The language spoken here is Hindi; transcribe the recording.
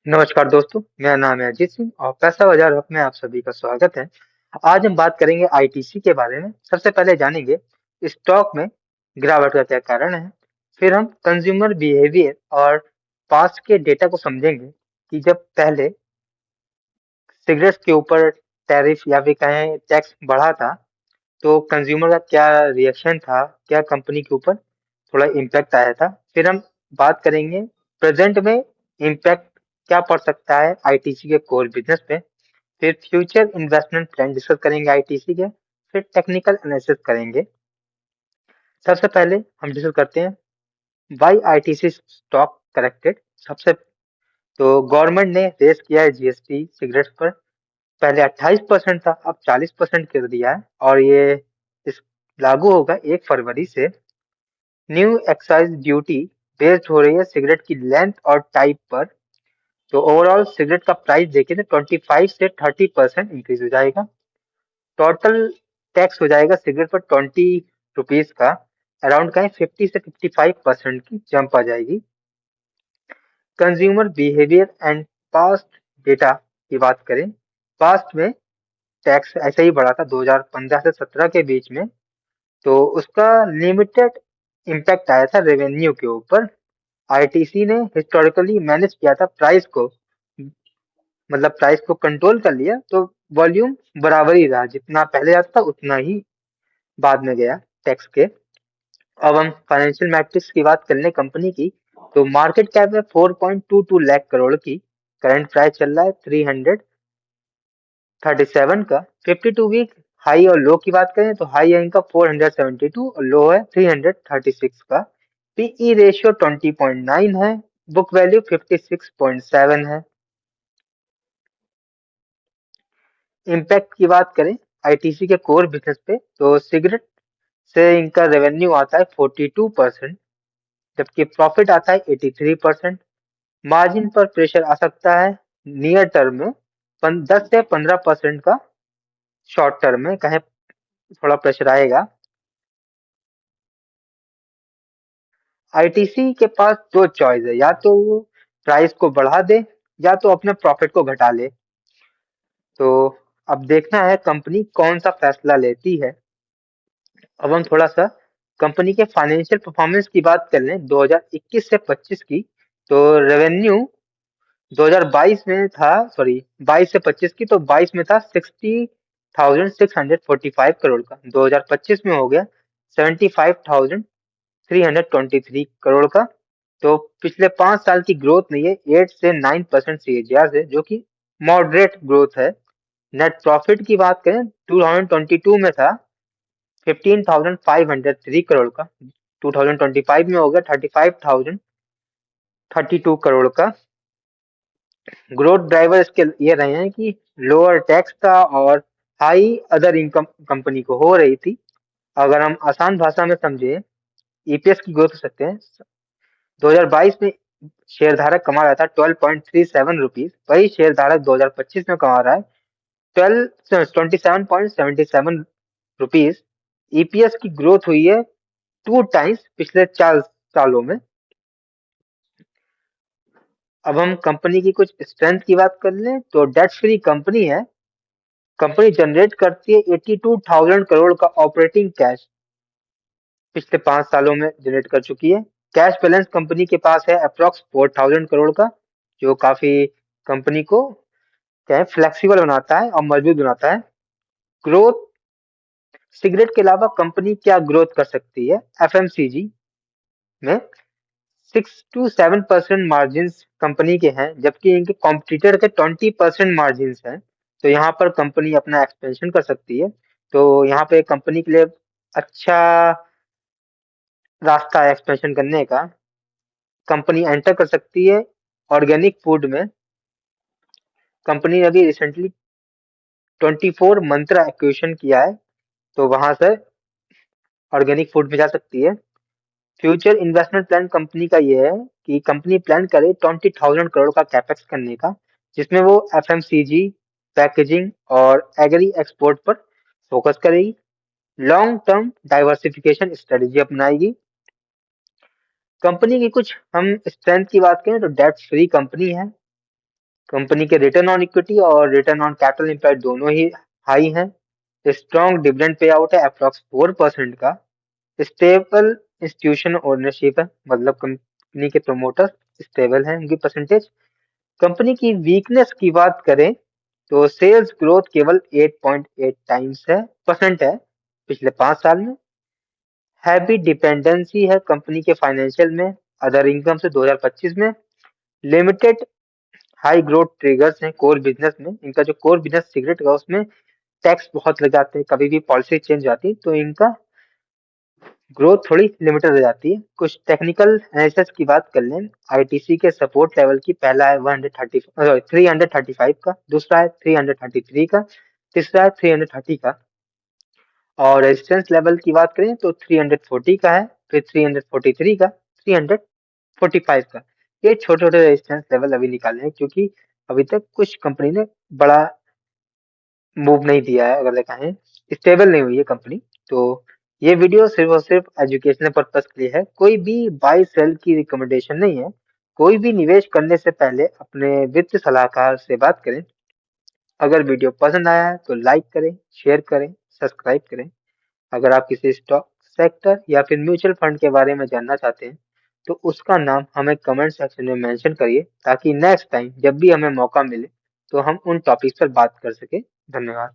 नमस्कार दोस्तों, मेरा नाम है अजीत सिंह और पैसा बाजार हब में आप सभी का स्वागत है। आज हम बात करेंगे आईटीसी के बारे में। सबसे पहले जानेंगे स्टॉक में गिरावट का क्या कारण है। फिर हम कंज्यूमर बिहेवियर और पास्ट के डेटा को समझेंगे कि जब पहले सिगरेट्स के ऊपर टैरिफ या फिर कहें टैक्स बढ़ा था तो कंज्यूमर का क्या रिएक्शन था, क्या कंपनी के ऊपर थोड़ा इम्पैक्ट आया था। फिर हम बात करेंगे प्रेजेंट में इम्पैक्ट क्या पड़ सकता है आईटीसी के कोर बिजनेस पे। फिर फ्यूचर इन्वेस्टमेंट प्लान डिस्कस करेंगे आईटीसी के। फिर टेक्निकल एनालिसिस करेंगे। सबसे पहले हम डिस्कस करते हैं वाई आईटीसी स्टॉक करेक्टेड। सबसे तो गवर्नमेंट ने रेस किया है जीएसटी सिगरेट्स पर। पहले 28% था, अब 40% कर दिया है और ये इस लागू होगा 1 फरवरी से। न्यू एक्साइज ड्यूटी बेस्ड हो रही है सिगरेट की लेंथ और टाइप पर। तो ओवरऑल सिगरेट का प्राइस देखें तो 25 से 30% इंक्रीज हो जाएगा। टोटल टैक्स हो जाएगा सिगरेट पर 20 रुपीज का। अराउंड कहीं 50 से 55% की जंप आ जाएगी। Consumer behaviour and past data की बात करें, पास्ट में टैक्स ऐसे ही बढ़ा था 2015 से 17 के बीच में। तो उसका लिमिटेड इम्पैक्ट आया था रेवेन्यू के ऊपर। आईटीसी ने हिस्टोरिकली मैनेज किया था प्राइस को, मतलब प्राइस को कंट्रोल कर लिया तो वॉल्यूम बराबर ही रहा, जितना पहले आता था उतना ही बाद में गया टैक्स के। अब हम फाइनेंशियल मैट्रिक्स की बात कर लें कंपनी की, तो मार्केट कैप है 4.22 लाख करोड़ की। करंट प्राइस चल रहा है 337 का। 52 वीक हाई और लो की बात करें तो हाई है इनका 472 और लो है 336 का। पीई रेशियो 20.9 है। बुक वैल्यू 56.7 है। इम्पैक्ट की बात करें आईटीसी के कोर बिजनेस पे, तो सिगरेट से इनका रेवेन्यू आता है 42%, जबकि प्रॉफिट आता है 83%। मार्जिन पर प्रेशर आ सकता है नियर टर्म में 10 से 15% का। शॉर्ट टर्म में कहें थोड़ा प्रेशर आएगा। आईटीसी के पास दो चॉइस है, या तो वो प्राइस को बढ़ा दे या तो अपने प्रॉफिट को घटा ले। तो अब देखना है कंपनी कौन सा फैसला लेती है। अब हम थोड़ा सा कंपनी के फाइनेंशियल परफॉर्मेंस की बात कर लें 2021 से 25 की। तो रेवेन्यू 2022 में था, सॉरी 22 से 25 की, तो 22 में था 60,645 करोड़ का। 2025 में हो गया 75,323 करोड़ का। तो पिछले 5 साल की ग्रोथ नहीं है, 8 से 9% सीएजीआर से, जो कि मॉडरेट ग्रोथ है। नेट प्रॉफिट की बात करें 2022 में था 15,503 करोड़ का। 2025 में हो गया 35,032 करोड़ का। ग्रोथ ड्राइवर इसके ये रहे हैं कि लोअर टैक्स था और हाई अदर इनकम कंपनी को हो रही थी। अगर हम आसान भाषा में समझे, ईपीएस की ग्रोथ कर सकते हैं। 2022 में शेयरधारक कमा रहा था 12.37 रुपीज, वही शेयरधारक 2025 में कमा रहा है 27.77 रुपीज। ईपीएस की ग्रोथ हुई है 2 टाइम्स पिछले 4 सालों में। अब हम कंपनी की कुछ स्ट्रेंथ की बात कर लें तो डेट फ्री कंपनी है। कंपनी जनरेट करती है 82,000 करोड़ का ऑपरेटिंग कैश, पिछले 5 सालों में जनरेट कर चुकी है। कैश बैलेंस कंपनी के पास है अप्रोक्स 4,000 करोड़ का, जो काफी कंपनी को क्या है फ्लेक्सिबल बनाता है और मजबूत बनाता है। ग्रोथ, सिगरेट के अलावा कंपनी क्या ग्रोथ कर सकती है एफएमसीजी में। 6 to 7% मार्जिन कंपनी के हैं, जबकि इनके कॉम्पिटिटर के 20% मार्जिन हैं। तो यहाँ पर कंपनी अपना एक्सपेंशन कर सकती है। तो यहाँ पे कंपनी के लिए अच्छा रास्ता है एक्सपेंशन करने का। कंपनी एंटर कर सकती है ऑर्गेनिक फूड में। कंपनी ने अभी रिसेंटली 24 मंत्रा एक्विजिशन किया है, तो वहां से ऑर्गेनिक फूड में जा सकती है। फ्यूचर इन्वेस्टमेंट प्लान कंपनी का ये है कि कंपनी प्लान करे 20,000 करोड़ का कैपेक्स करने का, जिसमें वो एफएमसीजी, पैकेजिंग और एग्री एक्सपोर्ट पर फोकस करेगी। लॉन्ग टर्म डाइवर्सिफिकेशन स्ट्रेटेजी अपनाएगी। कंपनी की कुछ हम स्ट्रेंथ की बात करें तो डेट फ्री कंपनी है। कंपनी के रिटर्न ऑन इक्विटी और रिटर्न ऑन कैपिटल एम्प्लॉयड दोनों ही हाई हैं। स्ट्रॉन्ग डिविडेंड पे आउट है अप्रॉक्स 4% का। स्टेबल इंस्टीट्यूशन ओनरशिप है, मतलब कंपनी के प्रमोटर स्टेबल हैं उनकी परसेंटेज। कंपनी की वीकनेस की बात करें तो सेल्स ग्रोथ केवल 8.8 टाइम्स है परसेंट है पिछले 5 साल में। हैवी डिपेंडेंसी है कंपनी के फाइनेंशियल में अदर इनकम से 2025 में। लिमिटेड हाई ग्रोथ ट्रिगर्स हैं कोर बिजनेस में। इनका जो कोर बिजनेस सिगरेट का उसमें टैक्स बहुत लग जाते हैं, कभी भी पॉलिसी चेंज हो जाती है तो इनका ग्रोथ थोड़ी लिमिटेड हो जाती है। कुछ टेक्निकल एनालिसिस की बात कर लें, आईटीसी के सपोर्ट लेवल की पहला है 335 का, दूसरा है 333 का, तीसरा है 330 का। और रेजिस्टेंस लेवल की बात करें तो 340 का है, फिर 343 का, 345 का। ये छोटे छोटे रेजिस्टेंस लेवल अभी निकाले हैं क्योंकि अभी तक कुछ कंपनी ने बड़ा मूव नहीं दिया है, अगर देखा है स्टेबल नहीं हुई है कंपनी। तो ये वीडियो सिर्फ और सिर्फ एजुकेशनल पर्पस के लिए है, कोई भी बाय सेल की रिकमेंडेशन नहीं है। कोई भी निवेश करने से पहले अपने वित्त सलाहकार से बात करें। अगर वीडियो पसंद आया है तो लाइक करें, शेयर करें, सब्सक्राइब करें। अगर आप किसी स्टॉक सेक्टर या फिर म्यूचुअल फंड के बारे में जानना चाहते हैं तो उसका नाम हमें कमेंट सेक्शन में मेंशन करिए, ताकि नेक्स्ट टाइम जब भी हमें मौका मिले तो हम उन टॉपिक्स पर बात कर सके। धन्यवाद।